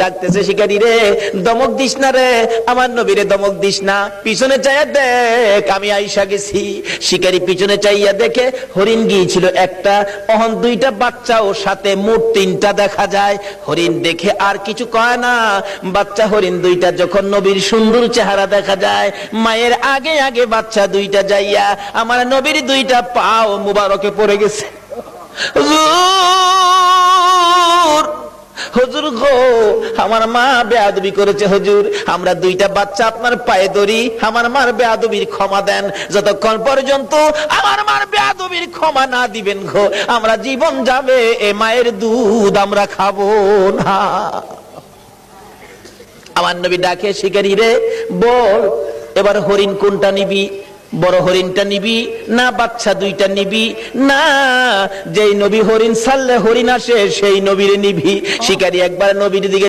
ডাকতেছে, শিকারী রে দমক দিস না রে, আমার নবীরে দমক দিস না, পিছনে চাইয়া দেখ আমি আইসা গেছি। শিকারী পিছনে চাইয়া দেখে হরিণ গিয়েছিল একটা, অহন দুইটা বাচ্চা ও সাথে মোট তিনটা দেখা যায়। হরিণ দেখে আর কিছু কয় না, বাচ্চা হরিণ দুইটা যখন নবীর সুন্দর চেহারা দেখা যায়, মায়ের আগে আগে বাচ্চা দুইটা যাইয়া আমার নবীর দুইটা পাও মুবারকে পড়ে গেছে। হুজুর হুজুর গো, আমার মা বেয়াদবি করেছে হুজুর, আমরা দুইটা বাচ্চা আপনার পায়ে ধরি, আমার মার বেয়াদবির ক্ষমা দেন। যতক্ষণ পর্যন্ত আমার মার বেয়াদবির ক্ষমা না দিবেন গো, আমরা জীবন যাবে এ মায়ের দুধ আমরা খাবো না। আমার নবী ডাকে, শিকারী রে বল এবার হরিণ কোনটা নিবি, বড় হরিণটা নিবি না বাচ্চা দুইটা নিবি? না, যেই নবী হরিণ ছাড়লে হরিণ আসে সেই নবীর নিবি। শিকারী একবার নবীর দিকে